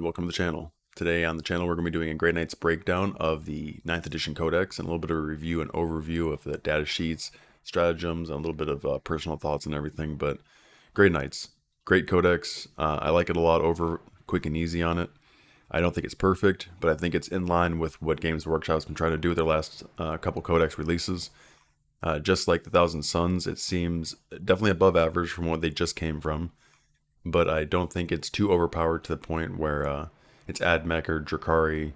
Welcome to the channel. Today on the channel we're going to be doing a Grey Knights breakdown of the 9th edition Codex and a little bit of a review and overview of the data sheets, stratagems, and a little bit of personal thoughts and everything. But Grey Knights, great Codex. I like it a lot over quick and easy on it. I don't think it's perfect, but I think it's in line with what Games Workshop's been trying to do with their last couple Codex releases. Just like the Thousand Suns, it seems definitely above average from what they just came from, but I don't think it's too overpowered to the point where it's AdMech or Drakari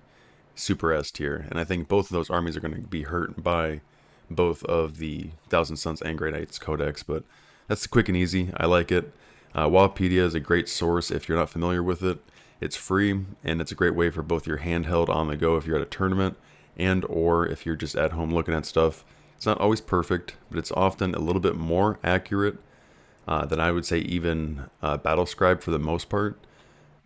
super S tier. And I think both of those armies are going to be hurt by both of the Thousand Suns and Grey Knights Codex, but that's quick and easy. I like it. Wikipedia is a great source if you're not familiar with it. It's free, and it's a great way for both your handheld on the go if you're at a tournament and or if you're just at home looking at stuff. It's not always perfect, but it's often a little bit more accurate than I would say even Battlescribe for the most part.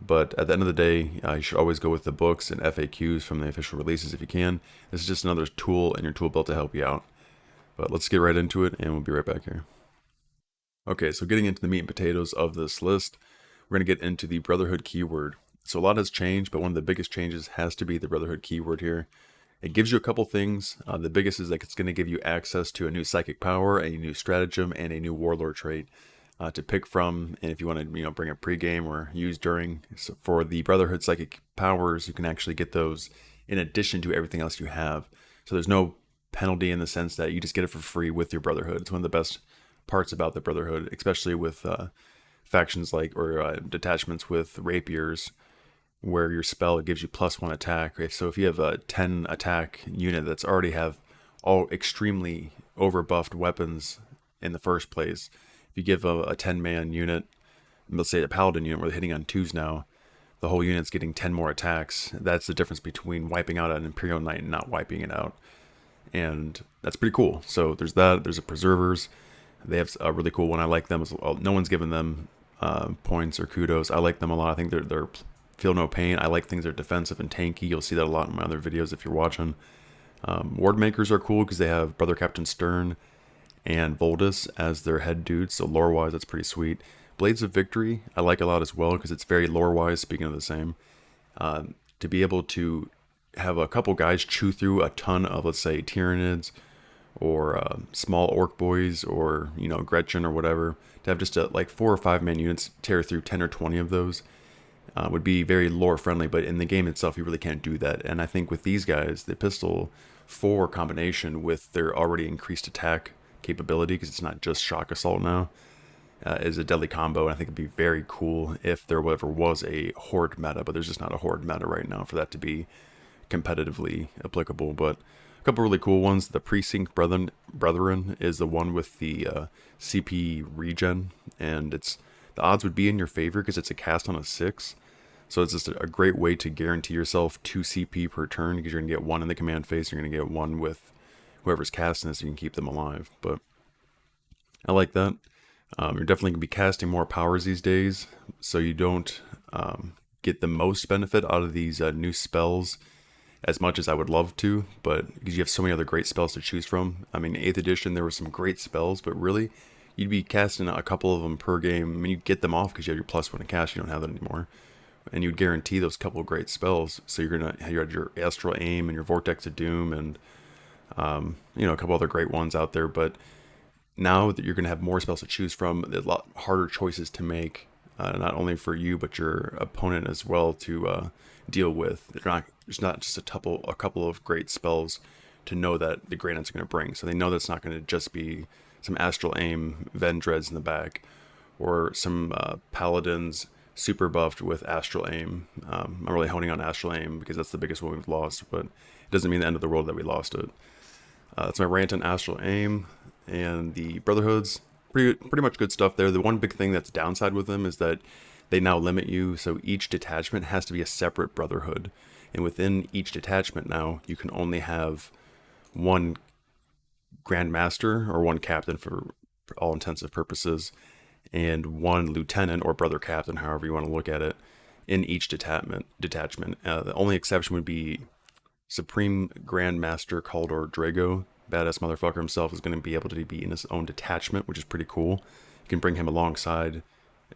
But at the end of the day, you should always go with the books and FAQs from the official releases if you can. This is just another tool in your tool belt to help you out. But let's get right into it, and we'll be right back here. Okay, so getting into the meat and potatoes of this list, we're going to get into the Brotherhood keyword. So a lot has changed, but one of the biggest changes has to be the Brotherhood keyword here. It gives you a couple things. The biggest is that it's going to give you access to a new psychic power, a new stratagem, and a new warlord trait to pick from. And if you want to, bring a pregame or use during. So for the Brotherhood psychic powers, you can actually get those in addition to everything else you have. So there's no penalty in the sense that you just get it for free with your Brotherhood. It's one of the best parts about the Brotherhood, especially with factions like or detachments with rapiers, where your spell gives you +1 attack. So if you have a 10 attack unit that's already have all extremely overbuffed weapons in the first place, if you give a 10-man unit, let's say a paladin unit where they're hitting on 2s now, the whole unit's getting 10 more attacks. That's the difference between wiping out an Imperial Knight and not wiping it out. And that's pretty cool. So there's that. There's the Preservers. They have a really cool one. I like them as well. No one's given them points or kudos. I like them a lot. I think they're feel no pain. I like things that are defensive and tanky. You'll see that a lot in my other videos if you're watching. Ward Makers are cool because they have Brother Captain Stern and Voldus as their head dudes. So lore-wise, that's pretty sweet. Blades of Victory, I like a lot as well because it's very lore-wise, speaking of the same. To be able to have a couple guys chew through a ton of, let's say, Tyranids or small Orc Boys or, Gretchen or whatever, to have just like 4 or 5 man units tear through 10 or 20 of those would be very lore friendly, but in the game itself you really can't do that. And I think with these guys, the pistol 4 combination with their already increased attack capability, because it's not just shock assault now, is a deadly combo. And I think it'd be very cool if there ever was a horde meta, but there's just not a horde meta right now for that to be competitively applicable. But a couple really cool ones. The Precinct Brethren is the one with the CP regen, and the odds would be in your favor because it's a cast on a 6. So it's just a great way to guarantee yourself 2 CP per turn, because you're going to get 1 in the command phase, you're going to get 1 with whoever's casting this, so you can keep them alive. But I like that. You're definitely going to be casting more powers these days, so you don't get the most benefit out of these new spells as much as I would love to, but because you have so many other great spells to choose from. I mean, 8th edition, there were some great spells, but really, you'd be casting a couple of them per game. I mean, you get them off because you have your +1 to cast, you don't have that anymore. And you'd guarantee those couple of great spells. So you had your Astral Aim and your Vortex of Doom and, a couple other great ones out there. But now that you're going to have more spells to choose from, a lot harder choices to make, not only for you, but your opponent as well to deal with. There's not just a couple of great spells to know that the Grey Knights are going to bring. So they know that's not going to just be some Astral Aim Vendreads in the back, or some Paladins super buffed with Astral Aim. I'm really honing on Astral Aim because that's the biggest one we've lost, but it doesn't mean the end of the world that we lost it. That's my rant on Astral Aim. And the Brotherhoods, pretty much good stuff there. The one big thing that's downside with them is that they now limit you, so each detachment has to be a separate Brotherhood. And within each detachment now, you can only have 1 Grand Master, or 1 Captain for all intensive purposes, and 1 Lieutenant or Brother Captain, however you want to look at it, in each detachment. The only exception would be Supreme Grand Master Kaldor Drago. Badass motherfucker himself is going to be able to be in his own detachment, which is pretty cool. You can bring him alongside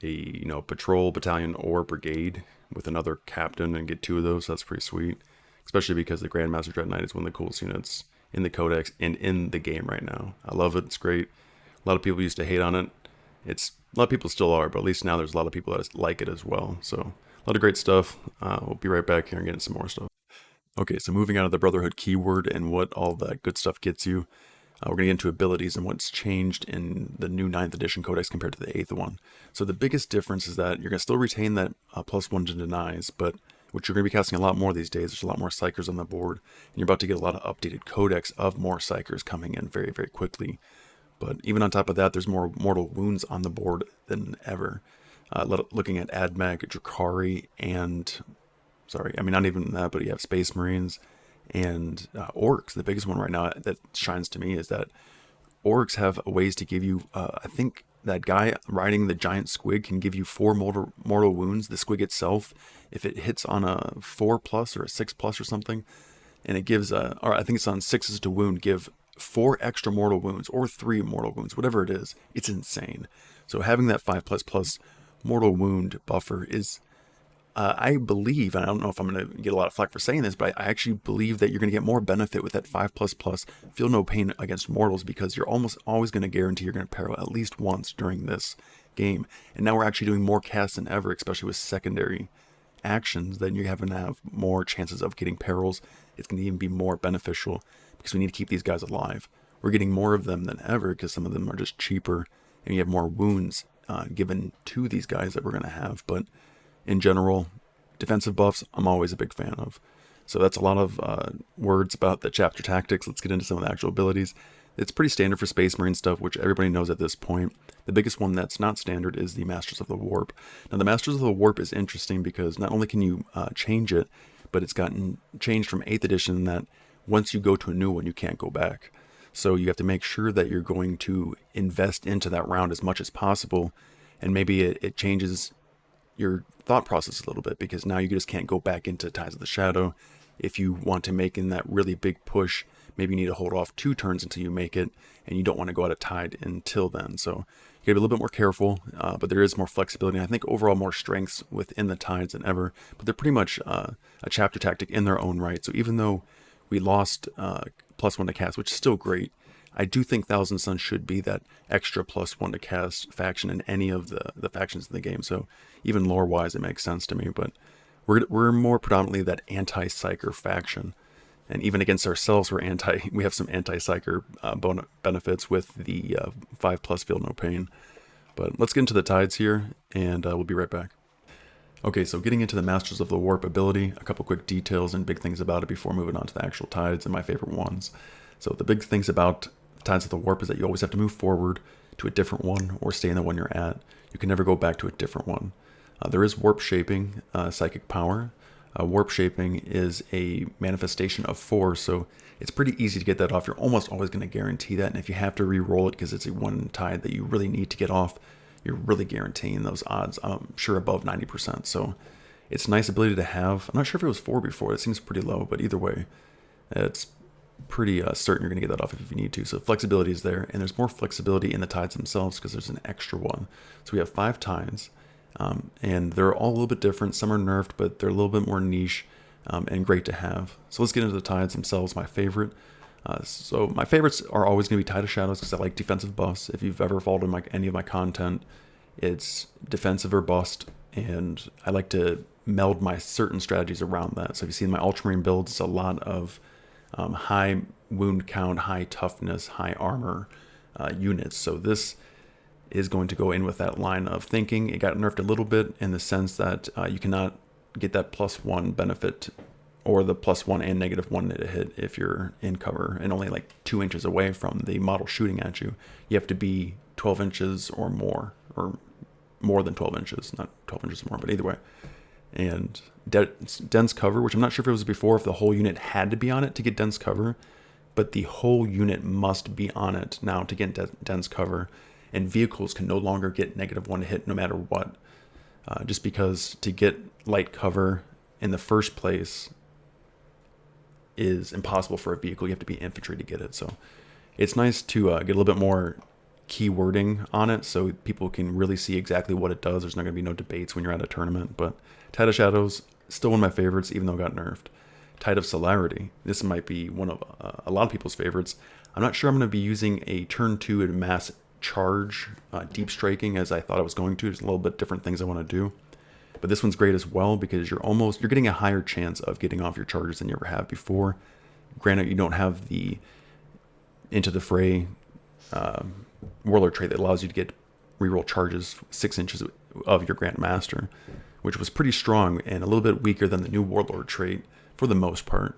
a patrol, battalion, or brigade with another captain and get 2 of those. That's pretty sweet, especially because the Grandmaster Dread Knight is one of the coolest units in the Codex and in the game right now. I love it. It's great. A lot of people used to hate on it. A lot of people still are, but at least now there's a lot of people that like it as well. So a lot of great stuff. We'll be right back here and get into some more stuff. Okay, so moving out of the Brotherhood keyword and what all that good stuff gets you, we're going to get into abilities and what's changed in the new 9th edition Codex compared to the 8th one. So the biggest difference is that you're going to still retain that +1 to denies, but which you're going to be casting a lot more these days. There's a lot more Psychers on the board, and you're about to get a lot of updated Codex of more Psychers coming in very, very quickly. But even on top of that, there's more mortal wounds on the board than ever. Looking at Admech, Drakari, and not even that, but you have Space Marines and Orcs. The biggest one right now that shines to me is that Orcs have ways to give you, I think that guy riding the giant squig can give you 4 mortal wounds. The squig itself, if it hits on a 4+ or a 6+ or something, and it gives, or I think it's on 6s to wound, give 4 extra mortal wounds or 3 mortal wounds, whatever it is. It's insane. So having that 5++ mortal wound buffer is, I believe, and I don't know if I'm going to get a lot of flack for saying this, but I actually believe that you're going to get more benefit with that 5++, feel no pain against mortals, because you're almost always going to guarantee you're going to peril at least once during this game. And now we're actually doing more casts than ever, especially with secondary actions, then you're having to have more chances of getting perils. It's going to even be more beneficial because we need to keep these guys alive. We're getting more of them than ever because some of them are just cheaper, and you have more wounds given to these guys that we're going to have. But in general, defensive buffs, I'm always a big fan of. So that's a lot of words about the chapter tactics. Let's get into some of the actual abilities. It's pretty standard for Space Marine stuff, which everybody knows at this point. The biggest one that's not standard is the Masters of the Warp. Now, the Masters of the Warp is interesting because not only can you change it, but it's gotten changed from 8th edition that once you go to a new one, you can't go back. So you have to make sure that you're going to invest into that round as much as possible, and maybe it changes your thought process a little bit, because now you just can't go back into Tides of the Shadow. If you want to make in that really big push, maybe you need to hold off 2 turns until you make it, and you don't want to go out of Tide until then. So you gotta be a little bit more careful, but there is more flexibility. I think overall more strengths within the Tides than ever, but they're pretty much a chapter tactic in their own right. So even though we lost +1 to cast, which is still great, I do think Thousand Suns should be that extra +1 to cast faction in any of the factions in the game. So even lore-wise, it makes sense to me. But we're more predominantly that anti-psyker faction, and even against ourselves, we have some anti-psyker benefits with the 5+ feel no pain. But let's get into the Tides here, and we'll be right back. Okay, so getting into the Masters of the Warp ability, a couple quick details and big things about it before moving on to the actual Tides and my favorite ones. So the big things about Tides of the Warp is that you always have to move forward to a different one or stay in the one you're at. You can never go back to a different one. There is warp shaping, psychic power. Warp shaping is a manifestation of force, so it's pretty easy to get that off. You're almost always going to guarantee that, and if you have to re-roll it because it's a one Tide that you really need to get off, you're really guaranteeing those odds, I'm sure above 90%. So it's a nice ability to have. I'm not sure if it was 4 before. It seems pretty low, but either way, it's pretty certain you're going to get that off if you need to. So flexibility is there, and there's more flexibility in the Tides themselves because there's an extra one. So we have 5 Tides, and they're all a little bit different. Some are nerfed, but they're a little bit more niche and great to have. So let's get into the Tides themselves, my favorite. So my favorites are always going to be Tide of Shadows because I like defensive buffs. If you've ever followed any of my content, it's defensive or bust, and I like to meld my certain strategies around that. So if you see in my Ultramarine builds, it's a lot of high wound count, high toughness, high armor units. So this is going to go in with that line of thinking. It got nerfed a little bit in the sense that you cannot get that +1 benefit or the +1 and -1 to hit if you're in cover and only like 2 inches away from the model shooting at you. You have to be 12 inches or more than 12 inches, not 12 inches or more, but either way. And dense cover, which I'm not sure if it was before, if the whole unit had to be on it to get dense cover, but the whole unit must be on it now to get dense cover, and vehicles can no longer get -1 to hit no matter what, just because to get light cover in the first place is impossible for a vehicle. You have to be infantry to get it. So it's nice to get a little bit more keywording on it so people can really see exactly what it does. There's not going to be no debates when you're at a tournament. But Tide of Shadows, still one of my favorites, even though it got nerfed. Tide of Celerity, this might be one of a lot of people's favorites. I'm not sure I'm going to be using a turn 2 and mass charge deep striking as I thought I was going to. There's a little bit different things I want to do. But this one's great as well because you're getting a higher chance of getting off your charges than you ever have before. Granted, you don't have the Into the Fray Warlord trait that allows you to get reroll charges 6 inches of your Grandmaster, which was pretty strong and a little bit weaker than the new Warlord trait for the most part.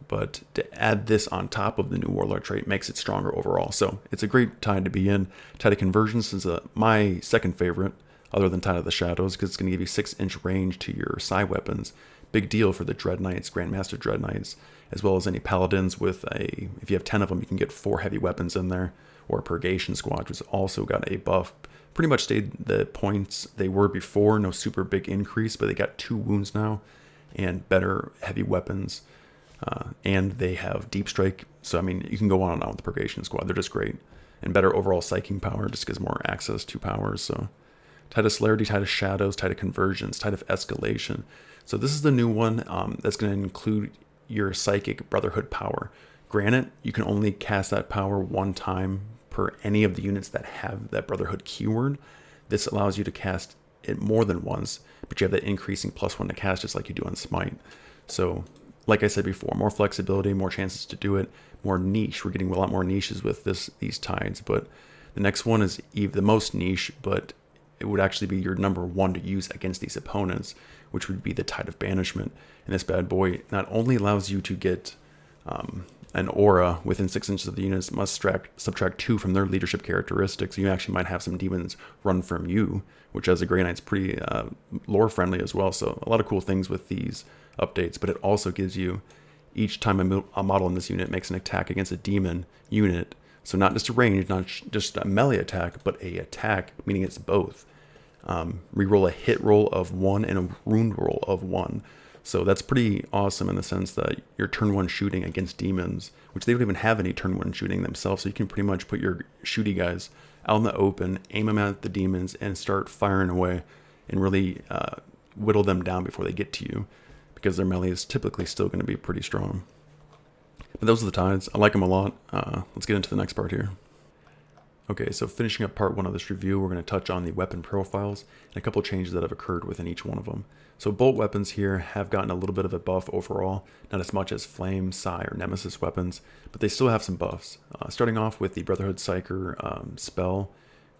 But to add this on top of the new Warlord trait makes it stronger overall. So it's a great Tide to be in. Tide of Convergence is my second favorite, other than Tide of the Shadows, because it's going to give you 6-inch range to your side weapons. Big deal for the Dread Knights, Grandmaster Dread Knights, as well as any Paladins with if you have 10 of them, you can get 4 heavy weapons in there, or Purgation Squad, which also got a buff. Pretty much stayed the points they were before, no super big increase, but they got 2 wounds now, and better heavy weapons, and they have Deep Strike, so I mean, you can go on and on with the Purgation Squad, they're just great, and better overall psyching power, just gives more access to powers, so... Tide of Celerity, Tide of Shadows, Tide of Convergence, Tide of Escalation. So this is the new one that's going to include your Psychic Brotherhood power. Granted, you can only cast that power 1 time per any of the units that have that Brotherhood keyword. This allows you to cast it more than once, but you have that increasing +1 to cast just like you do on Smite. So, like I said before, more flexibility, more chances to do it, more niche. We're getting a lot more niches with these tides, but the next one is the most niche, but it would actually be your number 1 to use against these opponents, which would be the Tide of Banishment. And this bad boy not only allows you to get an aura within 6 inches of the units, must subtract 2 from their leadership characteristics. You actually might have some demons run from you, which as a Grey Knight's pretty lore friendly as well. So a lot of cool things with these updates, but it also gives you, each time a model in this unit makes an attack against a demon unit, so not just a range, not just a melee attack, but a attack, meaning it's both. Reroll a hit roll of 1 and a wound roll of 1. So that's pretty awesome in the sense that your turn 1 shooting against demons, which they don't even have any turn 1 shooting themselves, so you can pretty much put your shooty guys out in the open, aim them at the demons, and start firing away and really whittle them down before they get to you, because their melee is typically still going to be pretty strong. But those are the tides. I like them a lot. Let's get into the next part here. Okay, so finishing up part 1 of this review, we're going to touch on the weapon profiles and a couple changes that have occurred within each one of them. So bolt weapons here have gotten a little bit of a buff overall, not as much as Flame, Psy, or Nemesis weapons, but they still have some buffs. Starting off with the Brotherhood Psyker spell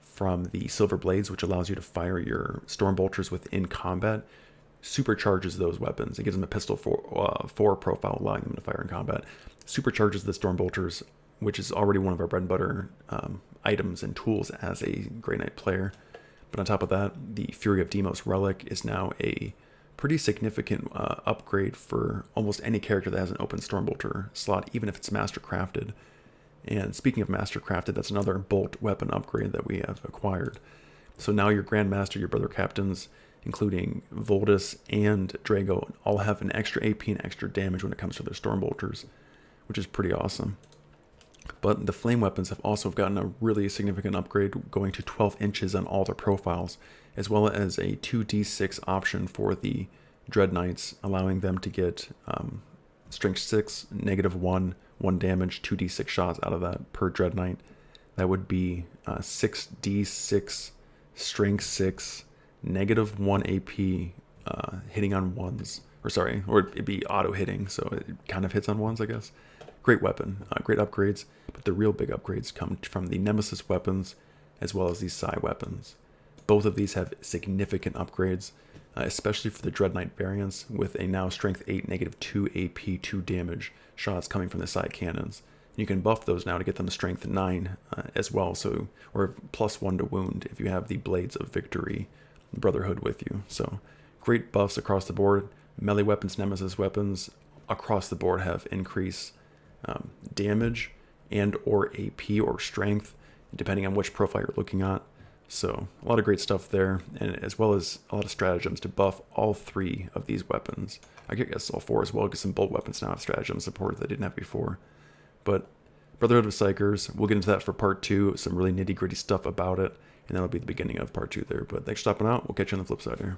from the Silver Blades, which allows you to fire your Storm Bolters within combat, supercharges those weapons. It gives them a pistol 4 profile, allowing them to fire in combat. Supercharges the Storm Bolters, which is already one of our bread and butter items and tools as a Grey Knight player. But on top of that, the Fury of Deimos Relic is now a pretty significant upgrade for almost any character that has an open Stormbolter slot, even if it's Master Crafted. And speaking of Master Crafted, that's another bolt weapon upgrade that we have acquired. So now your Grandmaster, your Brother Captains, including Voldus and Drago, all have an extra AP and extra damage when it comes to their Stormbolters, which is pretty awesome. But the flame weapons have also gotten a really significant upgrade, going to 12 inches on all their profiles, as well as a 2d6 option for the Dread Knights, allowing them to get strength 6, -1, 1 damage, 2d6 shots out of that per Dread Knight. That would be 6d6, strength 6, -1 AP, hitting on ones, or it'd be auto hitting, so it kind of hits on ones, I guess. Great weapon, great upgrades, but the real big upgrades come from the Nemesis weapons as well as these Psy weapons. Both of these have significant upgrades, especially for the Dread Knight variants, with a now strength 8, -2 AP, 2 damage shots coming from the side cannons. You can buff those now to get them to strength 9 as well, so, or +1 to wound if you have the Blades of Victory Brotherhood with you. So great buffs across the board. Melee weapons, Nemesis weapons across the board have increased damage and or AP or strength, depending on which profile you're looking at. So a lot of great stuff there, and as well as a lot of stratagems to buff all 3 of these weapons. I guess all 4 as well, because some bolt weapons now have stratagem support that they didn't have before. But Brotherhood of Psychers. We'll get into that for part 2, some really nitty-gritty stuff about it, and that'll be the beginning of part 2 there. But thanks for stopping out. We'll catch you on the flip side here.